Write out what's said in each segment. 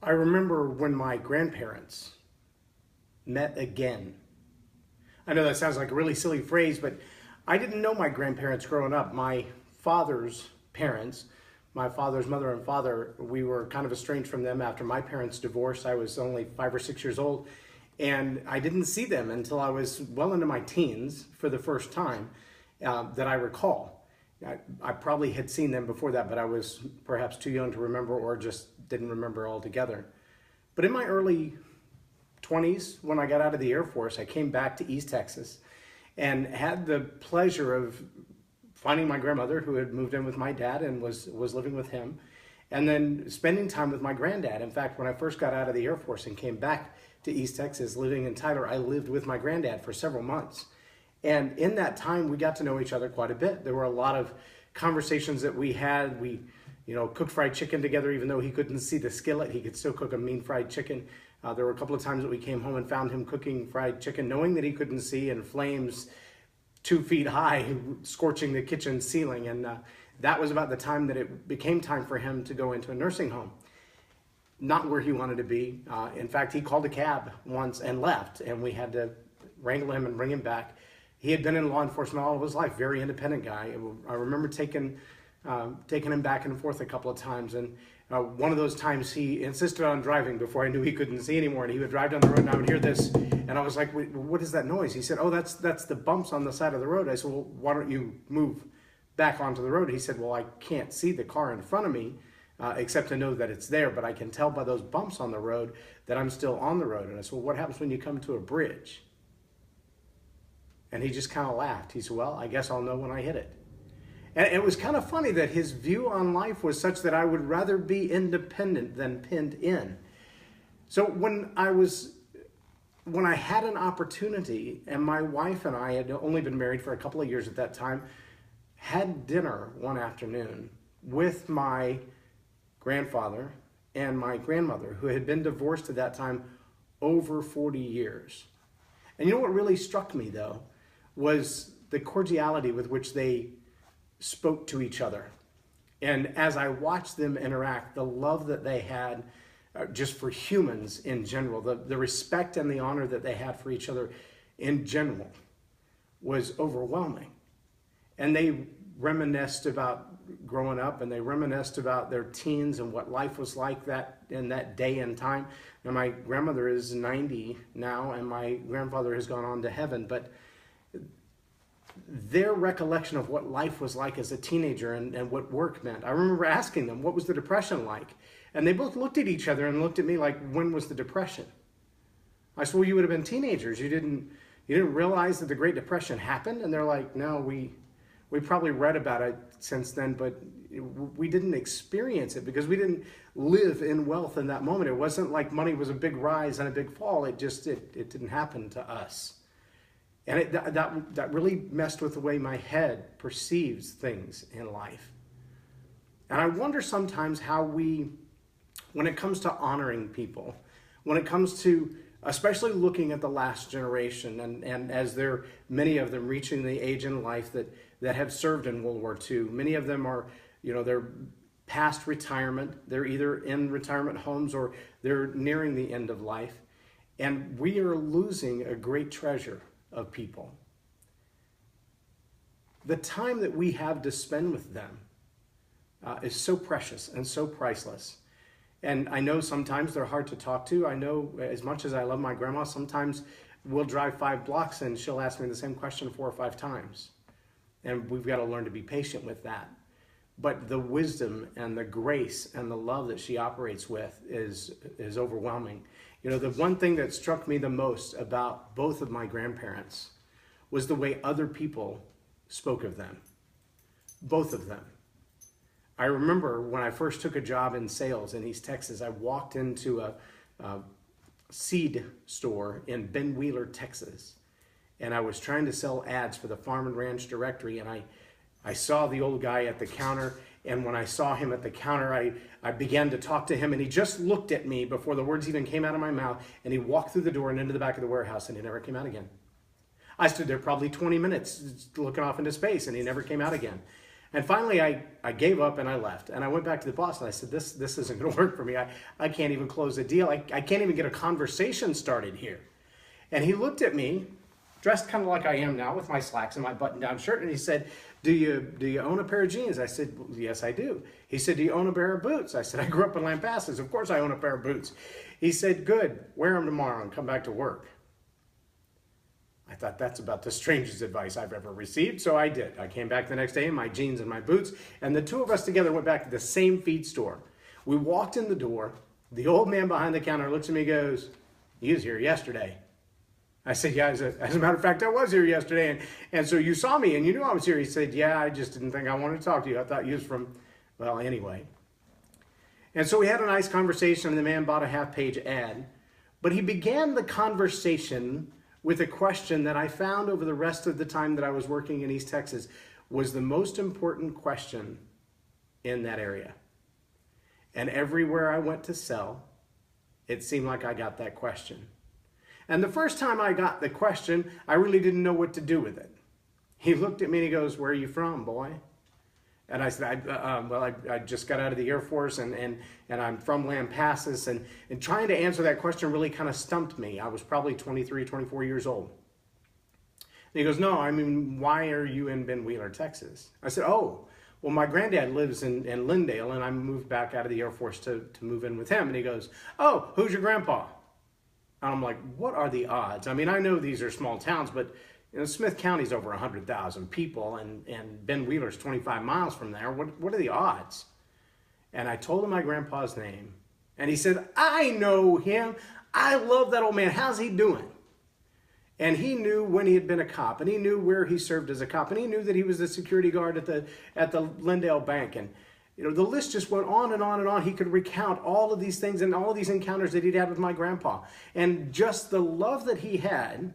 I remember when my grandparents met again. I know that sounds like a really silly phrase, but I didn't know my grandparents growing up. My father's parents, my father's mother and father, we were kind of estranged from them after my parents divorced. I was only 5 or 6 years old, and I didn't see them until I was well into my teens for the first time that I recall. I probably had seen them before that, but I was perhaps too young to remember or just didn't remember altogether. But in my early 20s, when I got out of the Air Force, I came back to East Texas and had the pleasure of finding my grandmother, who had moved in with my dad and was living with him, and then spending time with my granddad. In fact, when I first got out of the Air Force and came back to East Texas living in Tyler, I lived with my granddad for several months. And in that time, we got to know each other quite a bit. There were a lot of conversations that we had. We, cooked fried chicken together, even though he couldn't see the skillet. He could still cook a mean fried chicken. There were a couple of times that we came home and found him cooking fried chicken, knowing that he couldn't see, and flames 2 feet high, scorching the kitchen ceiling. And that was about the time that it became time for him to go into a nursing home. Not where he wanted to be. In fact, he called a cab once and left, and we had to wrangle him and bring him back. He had been in law enforcement all of his life, very independent guy. I remember taking him back and forth a couple of times, and one of those times he insisted on driving before I knew he couldn't see anymore, and he would drive down the road and I would hear this, and I was like, what is that noise? He said, oh, that's the bumps on the side of the road. I said, well, why don't you move back onto the road? He said, well, I can't see the car in front of me, except to know that it's there, but I can tell by those bumps on the road that I'm still on the road. And I said, well, what happens when you come to a bridge? And he just kind of laughed. He said, well, I guess I'll know when I hit it. And it was kind of funny that his view on life was such that I would rather be independent than pinned in. So when I had an opportunity, and my wife and I had only been married for a couple of years at that time, had dinner one afternoon with my grandfather and my grandmother, who had been divorced at that time over 40 years. And you know what really struck me, though, was the cordiality with which they spoke to each other. And as I watched them interact, the love that they had just for humans in general, the respect and the honor that they had for each other in general was overwhelming. And they reminisced about growing up, and they reminisced about their teens and what life was like in that day and time. Now, my grandmother is 90 now, and my grandfather has gone on to heaven, but their recollection of what life was like as a teenager and what work meant. I remember asking them, what was the Depression like? And they both looked at each other and looked at me like, when was the Depression? I said, well, you would have been teenagers. You didn't realize that the Great Depression happened? And they're like, no, we probably read about it since then, but we didn't experience it because we didn't live in wealth in that moment. It wasn't like money was a big rise and a big fall. It didn't happen to us. And that really messed with the way my head perceives things in life. And I wonder sometimes how when it comes to honoring people, when it comes to especially looking at the last generation, and as many of them reaching the age in life that have served in World War II, many of them are, they're past retirement. They're either in retirement homes or they're nearing the end of life. And we are losing a great treasure of people. The time that we have to spend with them is so precious and so priceless. And I know sometimes they're hard to talk to. I know as much as I love my grandma, sometimes we'll drive 5 blocks and she'll ask me the same question 4 or 5 times. And we've got to learn to be patient with that. But the wisdom and the grace and the love that she operates with is overwhelming. The one thing that struck me the most about both of my grandparents was the way other people spoke of them. Both of them. I remember when I first took a job in sales in East Texas, I walked into a seed store in Ben Wheeler, Texas, and I was trying to sell ads for the Farm and Ranch Directory, and I saw the old guy at the counter, and when I saw him at the counter, I began to talk to him, and he just looked at me before the words even came out of my mouth, and he walked through the door and into the back of the warehouse, and he never came out again. I stood there probably 20 minutes looking off into space, and he never came out again. And finally, I gave up and I left. And I went back to the boss and I said, this isn't going to work for me. I can't even close a deal. I can't even get a conversation started here. And he looked at me, dressed kind of like I am now with my slacks and my button-down shirt, and he said, do you own a pair of jeans? I said, well, yes, I do. He said, do you own a pair of boots? I said, I grew up in Lampasas. Of course I own a pair of boots. He said, good, wear them tomorrow and come back to work. I thought that's about the strangest advice I've ever received, so I did. I came back the next day in my jeans and my boots, and the two of us together went back to the same feed store. We walked in the door. The old man behind the counter looks at me and goes, "You was here yesterday." I said, "Yeah, as a matter of fact, I was here yesterday, and so you saw me and you knew I was here." He said, "Yeah, I just didn't think I wanted to talk to you. I thought you was from," well, anyway. And so we had a nice conversation, and the man bought a half-page ad. But he began the conversation with a question that I found over the rest of the time that I was working in East Texas was the most important question in that area. And everywhere I went to sell, it seemed like I got that question. And the first time I got the question, I really didn't know what to do with it. He looked at me and he goes, "Where are you from, boy?" And I said, I just got out of the Air Force and I'm from Lampasas. And trying to answer that question really kind of stumped me. I was probably 23, 24 years old. And he goes, "No, I mean, why are you in Ben Wheeler, Texas?" I said, "Oh, well, my granddad lives in Lindale, and I moved back out of the Air Force to move in with him." And he goes, "Oh, who's your grandpa?" And I'm like, what are the odds? I mean, I know these are small towns, but you know, Smith County's over 100,000 people, and Ben Wheeler's 25 miles from there. What are the odds? And I told him my grandpa's name, and he said, "I know him. I love that old man. How's he doing?" And he knew when he had been a cop, and he knew where he served as a cop, and he knew that he was the security guard at the Lindale Bank. And you know, the list just went on and on and on. He could recount all of these things and all of these encounters that he'd had with my grandpa. And just the love that he had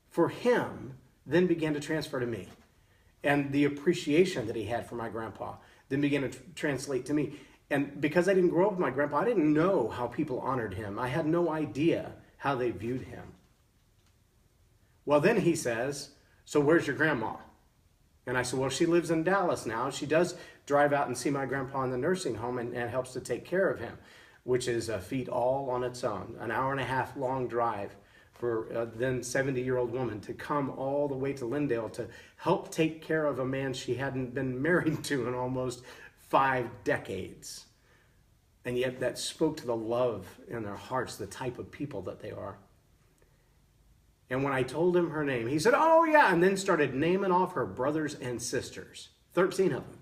for him then began to transfer to me. And the appreciation that he had for my grandpa then began to translate to me. And because I didn't grow up with my grandpa, I didn't know how people honored him. I had no idea how they viewed him. Well, then he says, "So where's your grandma?" And I said, "Well, she lives in Dallas now. She does drive out and see my grandpa in the nursing home and helps to take care of him," which is a feat all on its own. An hour-and-a-half long drive for a then 70-year-old woman to come all the way to Lindale to help take care of a man she hadn't been married to in almost 5 decades. And yet that spoke to the love in their hearts, the type of people that they are. And when I told him her name, he said, "Oh, yeah," and then started naming off her brothers and sisters, 13 of them.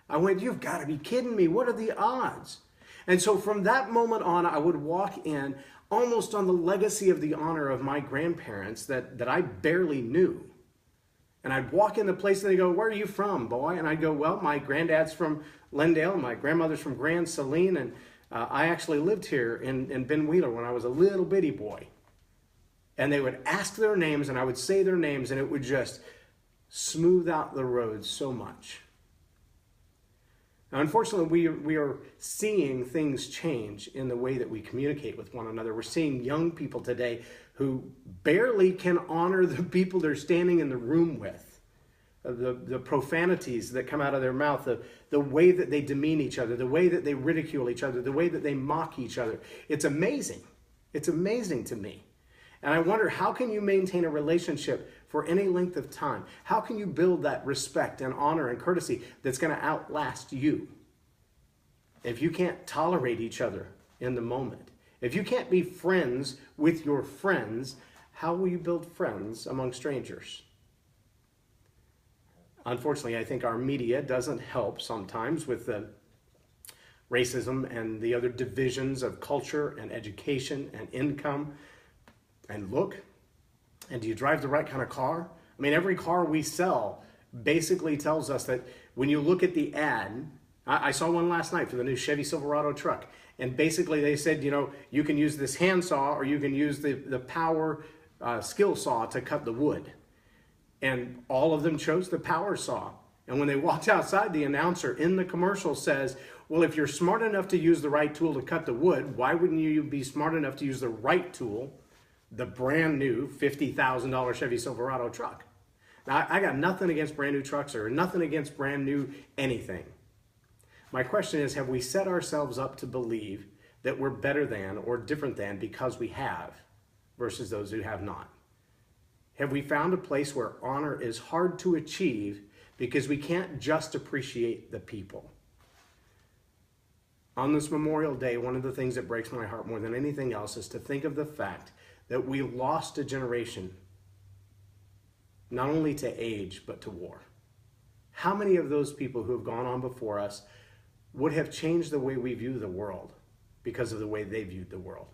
I went, "You've got to be kidding me. What are the odds?" And so from that moment on, I would walk in almost on the legacy of the honor of my grandparents that I barely knew. And I'd walk in the place and they'd go, "Where are you from, boy?" And I'd go, "Well, my granddad's from Lindale, my grandmother's from Grand Saline, and I actually lived here in Ben Wheeler when I was a little bitty boy." And they would ask their names, and I would say their names, and it would just smooth out the road so much. Now, unfortunately, we are seeing things change in the way that we communicate with one another. We're seeing young people today who barely can honor the people they're standing in the room with. The profanities that come out of their mouth, the way that they demean each other, the way that they ridicule each other, the way that they mock each other. It's amazing. It's amazing to me. And I wonder, how can you maintain a relationship for any length of time? How can you build that respect and honor and courtesy that's going to outlast you? If you can't tolerate each other in the moment, if you can't be friends with your friends, how will you build friends among strangers? Unfortunately, I think our media doesn't help sometimes with the racism and the other divisions of culture and education and income and look. And do you drive the right kind of car? I mean, every car we sell basically tells us that when you look at the ad, I saw one last night for the new Chevy Silverado truck. And basically they said, you know, you can use this handsaw or you can use the power skill saw to cut the wood. And all of them chose the power saw. And when they walked outside, the announcer in the commercial says, "Well, if you're smart enough to use the right tool to cut the wood, why wouldn't you be smart enough to use the right tool, the brand new $50,000 Chevy Silverado truck?" I got nothing against brand new trucks or nothing against brand new anything. My question is, have we set ourselves up to believe that we're better than or different than because we have versus those who have not? Have we found a place where honor is hard to achieve because we can't just appreciate the people? On this Memorial Day, one of the things that breaks my heart more than anything else is to think of the fact that we lost a generation, not only to age, but to war. How many of those people who have gone on before us would have changed the way we view the world because of the way they viewed the world?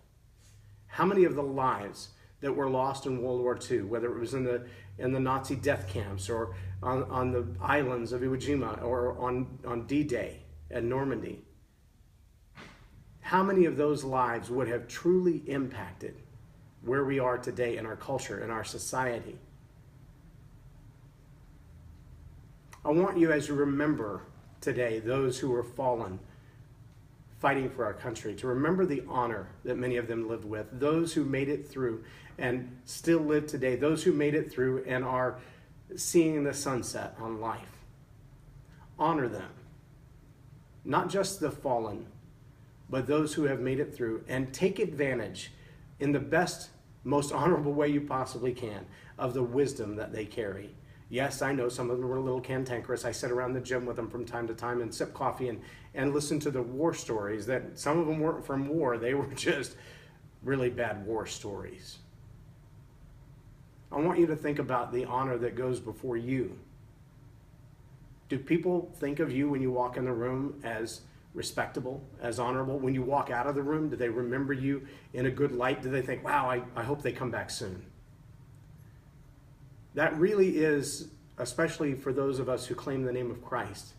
How many of the lives that were lost in World War II, whether it was in the Nazi death camps or on the islands of Iwo Jima or on D-Day at Normandy, how many of those lives would have truly impacted where we are today in our culture, in our society? I want you, as you remember today those who were fallen fighting for our country, to remember the honor that many of them lived with, those who made it through and still live today, those who made it through and are seeing the sunset on life. Honor them. Not just the fallen, but those who have made it through, and take advantage in the best, most honorable way you possibly can of the wisdom that they carry. Yes, I know some of them were a little cantankerous. I sit around the gym with them from time to time and sip coffee and listen to the war stories that some of them weren't from war. They were just really bad war stories. I want you to think about the honor that goes before you. Do people think of you when you walk in the room as respectable, as honorable? When you walk out of the room, do they remember you in a good light? Do they think, wow, I hope they come back soon? That really is, especially for those of us who claim the name of Christ,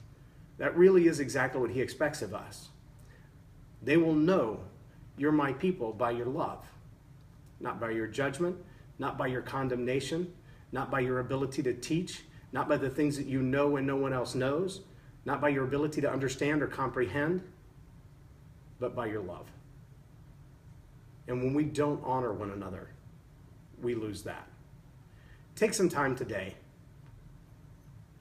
that really is exactly what he expects of us. They will know you're my people by your love, not by your judgment, not by your condemnation, not by your ability to teach, not by the things that you know and no one else knows, not by your ability to understand or comprehend, but by your love. And when we don't honor one another, we lose that. Take some time today.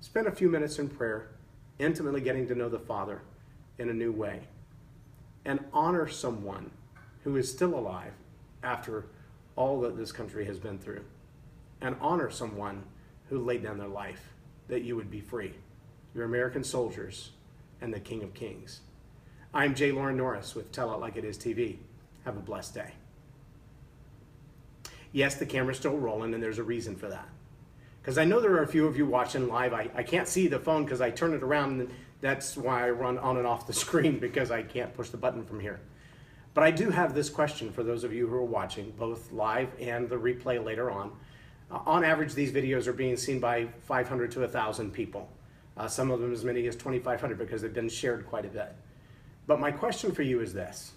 Spend a few minutes in prayer, intimately getting to know the Father in a new way. And honor someone who is still alive after all that this country has been through. And honor someone who laid down their life that you would be free. Your American soldiers and the King of Kings. I'm J Loren Norris with Tell It Like It Is TV. Have a blessed day. Yes, the camera's still rolling, and there's a reason for that. Because I know there are a few of you watching live. I can't see the phone because I turn it around, and that's why I run on and off the screen, because I can't push the button from here. But I do have this question for those of you who are watching, both live and the replay later on. On average, these videos are being seen by 500 to 1,000 people. Some of them as many as 2,500 because they've been shared quite a bit. But my question for you is this.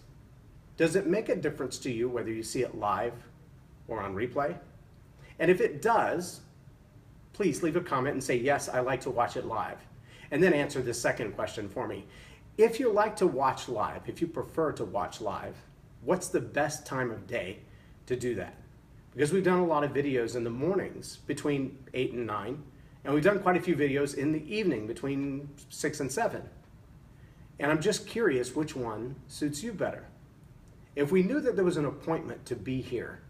Does it make a difference to you whether you see it live or on replay? And if it does, please leave a comment and say, yes, I like to watch it live. And then answer this second question for me. If you like to watch live, if you prefer to watch live, what's the best time of day to do that? Because we've done a lot of videos in the mornings between 8 and 9, and we've done quite a few videos in the evening between 6 and 7. And I'm just curious which one suits you better. If we knew that there was an appointment to be here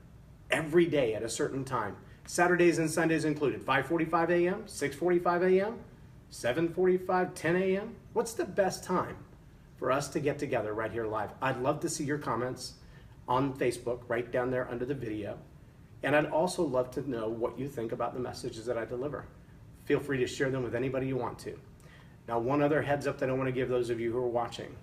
every day at a certain time, Saturdays and Sundays included, 5:45 a.m., 6:45 a.m., 7:45, 10 a.m., what's the best time for us to get together right here live? I'd love to see your comments on Facebook right down there under the video. And I'd also love to know what you think about the messages that I deliver. Feel free to share them with anybody you want to. Now, one other heads up that I want to give those of you who are watching.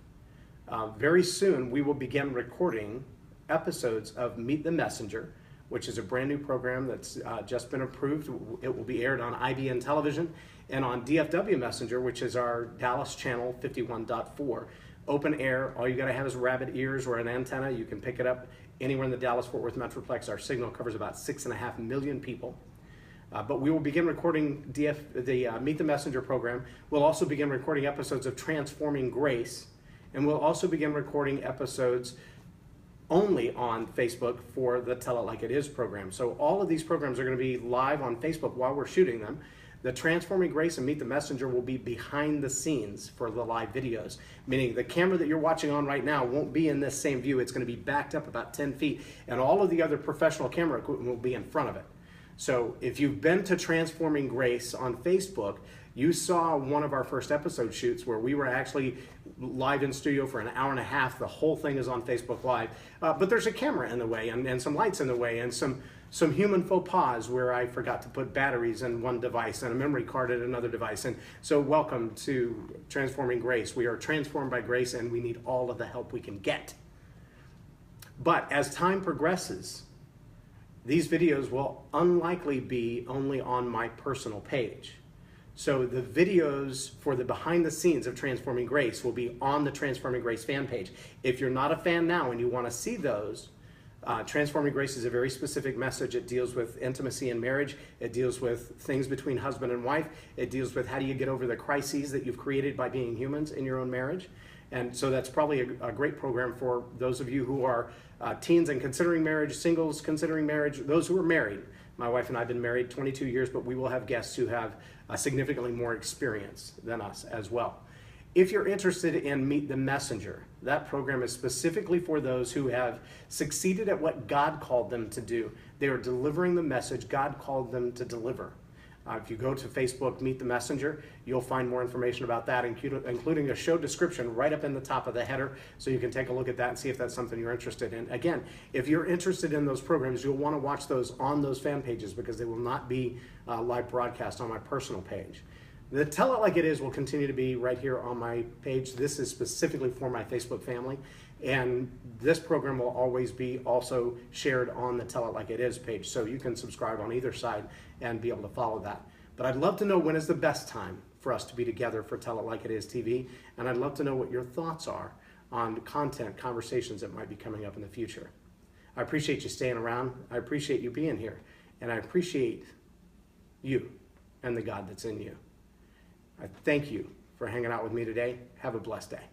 Very soon, we will begin recording episodes of Meet the Messenger, which is a brand new program that's just been approved. It will be aired on IBN television and on DFW Messenger, which is our Dallas channel 51.4. Open air, all you gotta have is rabbit ears or an antenna. You can pick it up anywhere in the Dallas-Fort Worth Metroplex. Our signal covers about 6.5 million people. But we will begin recording the Meet the Messenger program. We'll also begin recording episodes of Transforming Grace, and we'll also begin recording episodes only on Facebook for the Tell It Like It Is program. So all of these programs are going to be live on Facebook while we're shooting them. The Transforming Grace and Meet the Messenger will be behind the scenes for the live videos, meaning the camera that you're watching on right now won't be in this same view. It's going to be backed up about 10 feet, and all of the other professional camera equipment will be in front of it. So if you've been to Transforming Grace on Facebook, you saw one of our first episode shoots where we were actually live in studio for an hour and a half. The whole thing is on Facebook Live. But there's a camera in the way and some lights in the way and some human faux pas where I forgot to put batteries in one device and a memory card in another device. And so welcome to Transforming Grace. We are transformed by grace and we need all of the help we can get. But as time progresses, these videos will unlikely be only on my personal page. So the videos for the behind the scenes of Transforming Grace will be on the Transforming Grace fan page. If you're not a fan now and you want to see those, Transforming Grace is a very specific message. It deals with intimacy in marriage. It deals with things between husband and wife. It deals with how do you get over the crises that you've created by being humans in your own marriage. And so that's probably a great program for those of you who are teens and considering marriage, singles considering marriage, those who are married. My wife and I have been married 22 years, but we will have guests who have significantly more experience than us as well. If you're interested in Meet the Messenger, that program is specifically for those who have succeeded at what God called them to do. They are delivering the message God called them to deliver. If you go to Facebook, Meet the Messenger, you'll find more information about that, including a show description right up in the top of the header, so you can take a look at that and see if that's something you're interested in. Again, if you're interested in those programs, you'll want to watch those on those fan pages because they will not be live broadcast on my personal page. The Tell It Like It Is will continue to be right here on my page. This is specifically for my Facebook family, and this program will always be also shared on the Tell It Like It Is page, so you can subscribe on either side and be able to follow that. But I'd love to know when is the best time for us to be together for Tell It Like It Is TV, and I'd love to know what your thoughts are on content, conversations that might be coming up in the future. I appreciate you staying around. I appreciate you being here, and I appreciate you and the God that's in you. I thank you for hanging out with me today. Have a blessed day.